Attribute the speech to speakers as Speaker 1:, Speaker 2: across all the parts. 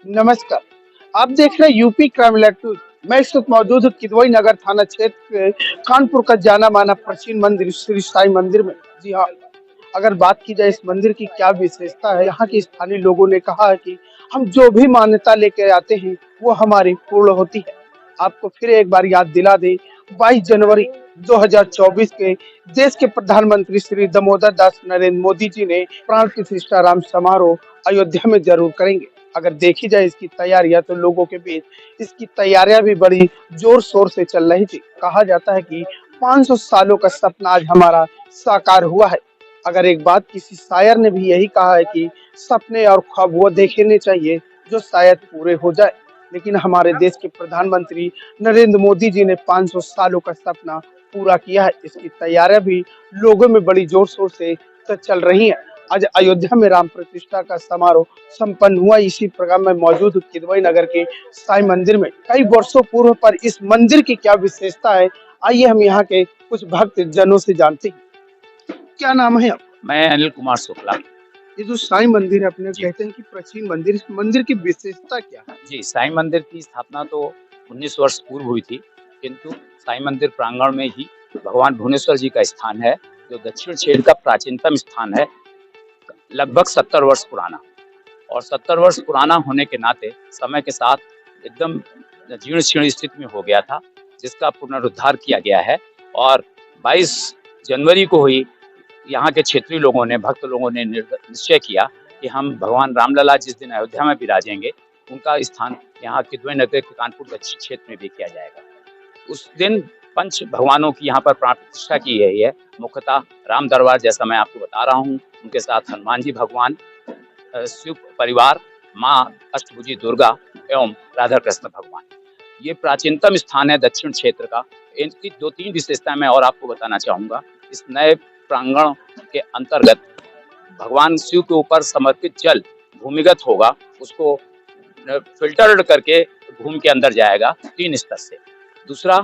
Speaker 1: नमस्कार। आप देख रहे हैं यूपी क्राइम लैब न्यूज। मैं इस वक्त मौजूद हूँ किदवई नगर थाना क्षेत्र के कानपुर का जाना माना प्राचीन मंदिर श्री साई मंदिर में। जी हाँ, अगर बात की जाए इस मंदिर की क्या विशेषता है, यहाँ के स्थानीय लोगों ने कहा है कि हम जो भी मान्यता लेकर आते हैं वो हमारी पूर्ण होती है। आपको फिर एक बार याद दिला दें, 22 जनवरी 2024 के देश के प्रधानमंत्री श्री दामोदर दास नरेंद्र मोदी जी ने प्राण प्रतिष्ठा राम समारोह अयोध्या में जरूर करेंगे। अगर देखी जाए इसकी तैयारियां तो लोगों के बीच इसकी तैयारियां भी बड़ी जोर शोर से चल रही थी। कहा जाता है कि 500 सालों का सपना आज हमारा साकार हुआ है। अगर एक बात किसी शायर ने भी यही कहा है कि सपने और ख्वाब वो देखने चाहिए जो शायद पूरे हो जाए, लेकिन हमारे देश के प्रधानमंत्री नरेंद्र मोदी जी ने 500 सालों का सपना पूरा किया है। इसकी तैयारियां भी लोगों में बड़ी जोर शोर से चल रही हैं। आज अयोध्या में राम प्रतिष्ठा का समारोह संपन्न हुआ। इसी प्रोग्राम में मौजूद हूँ किदवई नगर के साई मंदिर में। कई वर्षों पूर्व पर इस मंदिर की क्या विशेषता है, आइए हम यहाँ के कुछ भक्त जनों से जानते हैं। क्या नाम है आप?
Speaker 2: मैं अनिल कुमार शुक्ला।
Speaker 1: ये जो साई मंदिर है, अपने
Speaker 2: जी।
Speaker 1: कहते हैं कि प्राचीन मंदिर, इस मंदिर की विशेषता क्या है?
Speaker 2: जी, साई मंदिर की स्थापना तो 19 वर्ष पूर्व हुई थी, किंतु साई मंदिर प्रांगण में ही भगवान भुवनेश्वर जी का स्थान है, जो दक्षिण क्षेत्र का प्राचीनतम स्थान है, लगभग 70 वर्ष पुराना। और 70 वर्ष पुराना होने के नाते समय के साथ एकदम जीर्ण शीर्ण स्थिति में हो गया था, जिसका पुनरुद्धार किया गया है। और 22 जनवरी को ही यहाँ के क्षेत्रीय लोगों ने, भक्त लोगों ने निश्चय किया कि हम भगवान रामलला जिस दिन अयोध्या में विराजेंगे, उनका स्थान यहाँ किदवई नगर के कानपुर दक्षिण क्षेत्र में भी किया जाएगा। उस दिन पंच भगवानों की यहाँ पर प्राण प्रतिष्ठा की गई है। मुख्यतः राम दरबार, जैसा मैं आपको बता रहा हूँ, उनके साथ हनुमान जी भगवान, शिव परिवार, माँ अष्टभुजी दुर्गा एवं राधा कृष्ण भगवान। ये प्राचीनतम स्थान है दक्षिण क्षेत्र का। इनकी 2-3 विशेषताएं मैं और आपको बताना चाहूँगा। इस नए प्रांगण के अंतर्गत भगवान शिव के ऊपर समर्पित जल भूमिगत होगा, उसको फिल्टर्ड करके भूमि के अंदर जाएगा 3 स्तर से। दूसरा,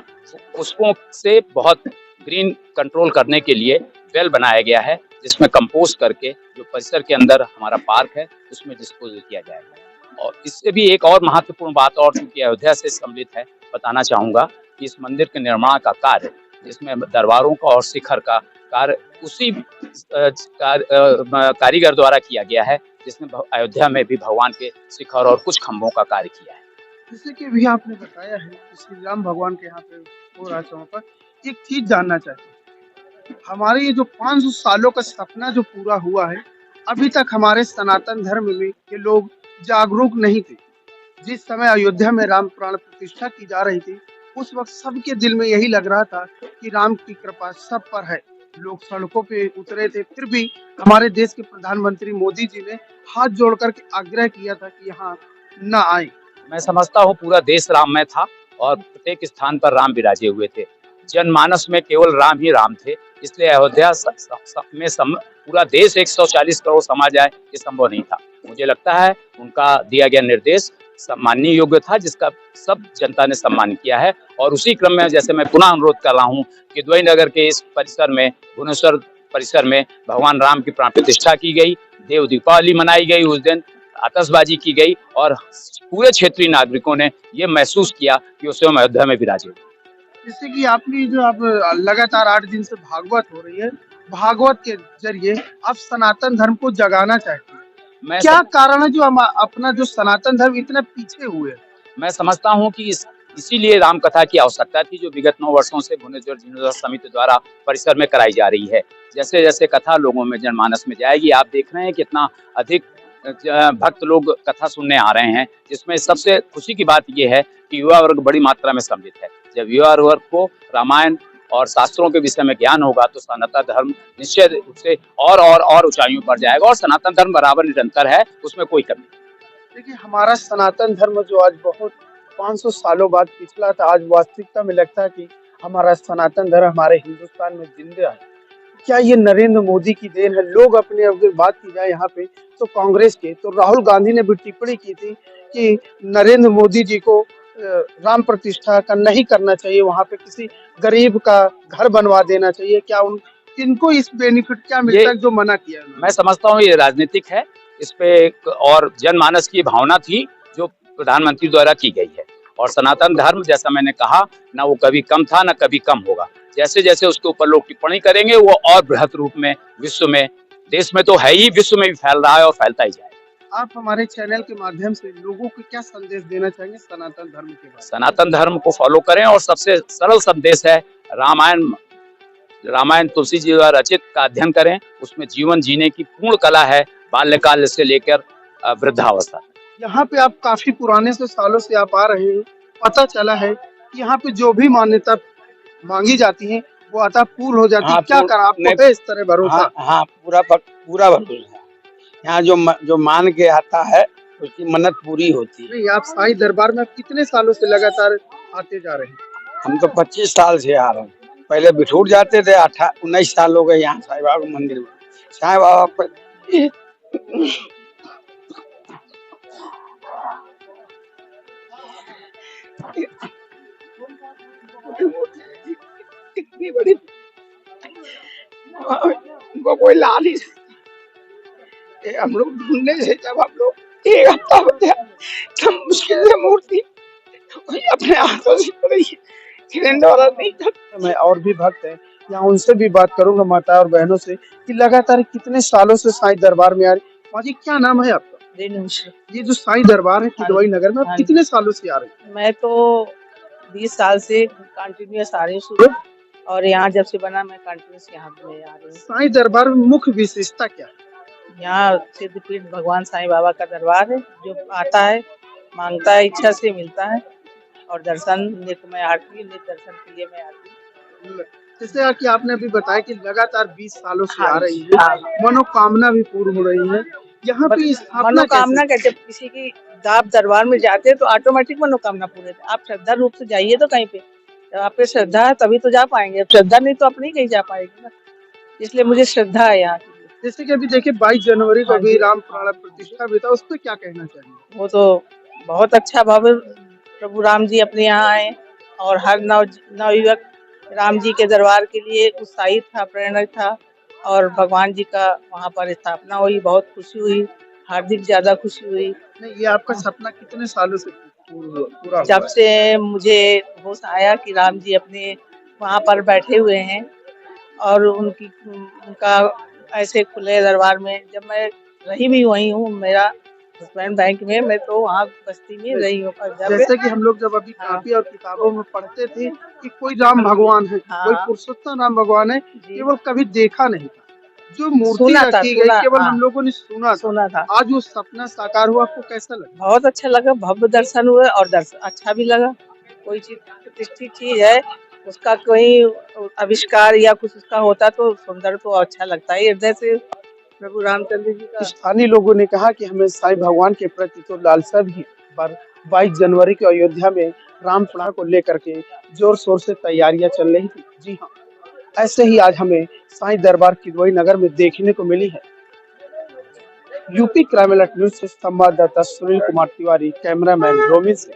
Speaker 2: पुष्पों से बहुत ग्रीन कंट्रोल करने के लिए वेल बनाया गया है, जिसमें कंपोस्ट करके जो परिसर के अंदर हमारा पार्क है उसमें डिस्पोज किया जाएगा। और इससे भी एक और महत्वपूर्ण बात, और चूंकि अयोध्या से सम्मिलित है, बताना चाहूँगा कि इस मंदिर के निर्माण का कार्य, जिसमें दरबारों का और शिखर का कार्य उसी कारीगर द्वारा किया गया है, जिसने अयोध्या में भी भगवान के शिखर और कुछ खंभों का कार्य किया है।
Speaker 1: जैसे कि अभी आपने बताया है कि श्री राम भगवान के यहाँ पे हो रहा है, पर एक चीज जानना चाहते हैं। हमारे ये जो 500 सालों का सपना जो पूरा हुआ है, अभी तक हमारे सनातन धर्म में के लोग जागरूक नहीं थे। जिस समय अयोध्या में राम प्राण प्रतिष्ठा की जा रही थी, उस वक्त सबके दिल में यही लग रहा था कि राम की कृपा सब पर है। लोग सड़कों पे उतरे थे, फिर भी हमारे देश के प्रधानमंत्री मोदी जी ने हाथ जोड़ करके आग्रह किया था कि यहाँ न आए।
Speaker 2: मैं समझता हूँ पूरा देश राम में था और प्रत्येक स्थान पर राम विराजे हुए थे। जनमानस में केवल राम ही राम थे, इसलिए अयोध्या में पूरा देश 140 करोड़ समा जाए, ये संभव नहीं था। मुझे लगता है उनका दिया गया निर्देश सम्माननीय योग्य था, जिसका सब जनता ने सम्मान किया है। और उसी क्रम में जैसे मैं पुनः अनुरोध कर रहा हूँ, किदवई नगर के इस परिसर में, भुवनेश्वर परिसर में भगवान राम की प्राण प्रतिष्ठा की गई, देव दीपावली मनाई गई, उस दिन आतशबाजी की गई और पूरे क्षेत्रीय नागरिकों ने ये महसूस किया कि वो स्वयं अयोध्या में विराजे।
Speaker 1: जैसे कि आपने जो आप लगातार 8 दिन से भागवत हो रही है, भागवत के जरिए आप सनातन धर्म को जगाना चाहते हैं। क्या कारण है जो हम अपना जो सनातन धर्म इतना पीछे हुए?
Speaker 2: मैं समझता हूँ कि इसीलिए राम कथा की आवश्यकता थी, जो विगत 9 वर्षों से भुवनेश्वर जीर्णोद्धार समिति द्वारा परिसर में कराई जा रही है। जैसे जैसे कथा लोगों में, जनमानस में जाएगी, आप देख रहे हैं कितना अधिक भक्त लोग कथा सुनने आ रहे हैं, जिसमें सबसे खुशी की बात यह है कि युवा वर्ग बड़ी मात्रा में सम्मिलित है। जब युवा वर्ग को रामायण और शास्त्रों के विषय में ज्ञान होगा तो सनातन धर्म निश्चित रूप से और ऊंचाइयों पर जाएगा। और सनातन धर्म बराबर निरंतर है, उसमें कोई कमी नहीं।
Speaker 1: देखिए, हमारा सनातन धर्म जो आज बहुत 500 सालों बाद पिछला था, आज वास्तविकता में लगता है कि हमारा सनातन धर्म हमारे हिंदुस्तान में जिंदा है। क्या ये नरेंद्र मोदी की देन है? लोग अपने, अगर बात की जाए यहाँ पे, तो कांग्रेस के तो राहुल गांधी ने भी टिप्पणी की थी कि नरेंद्र मोदी जी को राम प्रतिष्ठा का नहीं करना चाहिए, वहाँ पे किसी गरीब का घर बनवा देना चाहिए। क्या इनको इस बेनिफिट क्या मिलता है जो मना किया?
Speaker 2: मैं समझता हूँ ये राजनीतिक है, इस पे और जनमानस की भावना थी जो प्रधानमंत्री द्वारा की गई है। और सनातन धर्म, जैसा मैंने कहा, ना वो कभी कम था ना कभी कम होगा। जैसे जैसे उसके ऊपर लोग टिप्पणी करेंगे वो और बृहत रूप में विश्व में, देश में तो है ही, विश्व में भी फैल रहा है और फैलता ही जाएगा।
Speaker 1: आप हमारे चैनल के माध्यम से लोगों को क्या संदेश देना चाहेंगे सनातन धर्म के बारे
Speaker 2: सनातन धर्म को फॉलो करें और सबसे सरल संदेश है रामायण। रामायण तुलसी जी द्वारा रचित का अध्ययन करें, उसमें जीवन जीने की पूर्ण कला है, बाल्यकाल से लेकर वृद्धावस्था।
Speaker 1: में? यहाँ पे आप काफी पुराने से सालों से आप आ रहे हैं, पता चला है कि यहाँ पे जो भी मान्यता मांगी जाती है वो अतः पूर्ण हो जाती है।
Speaker 3: हाँ,
Speaker 1: क्या कर आपको है इस तरह भरोसा?
Speaker 3: हाँ हाँ, पूरा भरोसा है। यहाँ जो मान के आता है उसकी मन्नत पूरी होती है।
Speaker 1: नहीं, आप साईं दरबार में कितने सालों से लगातार आते जा रहे हैं?
Speaker 3: हम तो 25 साल से आ रहे हैं। पहले बिठूर जाते थे, 19 साल हो गए यहाँ साईं बाबा के मंदिर में। साईं बाबा पर इतनी बड़ी उनको कोई ला नहीं सकता। हम लोग ढूंढने से जब हम लोग एक हफ्ता हो गया तब मुश्किल से मूर्ति कोई अपने हाथों से पड़ी सिलेंडर वाला नहीं था।
Speaker 1: मैं और भी भक्त हैं, यहाँ उनसे भी बात करूंगा, माता और बहनों से, कि लगातार कितने सालों से साईं दरबार में आ रहे। माँ जी, क्या नाम है आपका?
Speaker 4: रेणु मिश्र।
Speaker 1: ये जो साईं दरबार है किदवई नगर में, आप
Speaker 4: हाँ।
Speaker 1: कितने सालों से आ रहे हैं?
Speaker 4: मैं तो 20 साल से कंटिन्यूअस आ रही हूँ शुरू, और यहाँ जब से बना मैं कंटिन्यूस यहाँ पे आ रही हूँ।
Speaker 1: साईं दरबार में मुख्य विशेषता क्या है?
Speaker 4: यहाँ सिद्धपीठ भगवान साईं बाबा का दरबार है। जो आता है मांगता है, इच्छा से मिलता है। और दर्शन नित्य में आरती, नित्य दर्शन के लिए मैं आती हूँ।
Speaker 1: जैसे कि आपने अभी बताया कि लगातार 20 सालों से आ
Speaker 4: हाँ,
Speaker 1: रही है,
Speaker 4: हाँ।
Speaker 1: मनोकामना भी पूर्ण हो रही है। यहाँ पे स्थापना
Speaker 4: मनोकामना
Speaker 1: कैसे?
Speaker 4: का जब किसी की आप दरबार में जाते हैं तो ऑटोमेटिक मनोकामना पूरे होती है। आप श्रद्धा रूप से जाइए तो कहीं पे, जब आप पे श्रद्धा है तभी तो जा पाएंगे। श्रद्धा नहीं तो अपनी कहीं जा पाएगी ना, इसलिए मुझे श्रद्धा है यहाँ की।
Speaker 1: जैसे कि अभी देखिए 22 जनवरी को
Speaker 4: हाँ
Speaker 1: भी
Speaker 4: जी।
Speaker 1: राम प्राण प्रतिष्ठा भी था, उस पर क्या कहना चाहिए?
Speaker 4: वो तो बहुत अच्छा भव्य प्रभु राम जी अपने यहाँ आए, और हर नवयुवक राम जी के दरबार के लिए उत्साहित था, प्रेरणा था। और भगवान जी का वहाँ पर स्थापना हुई, बहुत खुशी हुई, हार्दिक ज्यादा खुशी हुई।
Speaker 1: नहीं, ये आपका सपना कितने सालों से पूरा हुआ
Speaker 4: जब
Speaker 1: है?
Speaker 4: से मुझे होश आया कि राम जी अपने वहाँ पर बैठे हुए हैं, और उनका ऐसे खुले दरबार में, जब मैं रही भी वही हूँ, मेरा हस्बैंड बैंक में, मैं तो वहाँ बस्ती में रही हूँ पंजाब
Speaker 1: जैसे
Speaker 4: में।
Speaker 1: कि हम लोग जब अभी
Speaker 4: हाँ।
Speaker 1: कापी और किताबों में पढ़ते थे कि कोई राम भगवान है,
Speaker 4: हाँ।
Speaker 1: कोई पुरुषोत्तम राम भगवान है,
Speaker 4: जी।
Speaker 1: केवल कभी देखा नहीं था। जो मूर्ति
Speaker 4: सुना था,
Speaker 1: रखी गई
Speaker 4: सुना,
Speaker 1: केवल
Speaker 4: हाँ।
Speaker 1: हम लोगों ने सुना था। आज वो सपना साकार हुआ, आपको कैसा लगा?
Speaker 4: बहुत अच्छा लगा, भव्य दर्शन हुए, और दर्शन अच्छा भी लगा। कोई चीज प्रतिष्ठित चीज है, उसका कोई आविष्कार या कुछ उसका होता तो सुंदर तो अच्छा लगता है हृदय से। प्रभु रामचंद्र जी का
Speaker 1: स्थानीय लोगों ने कहा कि हमें साईं भगवान के प्रति तो लालसा भी है, पर 22 जनवरी को अयोध्या में राम प्राण को लेकर के जोर शोर से तैयारियां चल रही थी। जी हाँ, ऐसे ही आज हमें साईं दरबार किदवई नगर में देखने को मिली है। यूपी क्राइम अलर्ट न्यूज से संवाददाता सुनील कुमार तिवारी, कैमरामैन रोमिन से।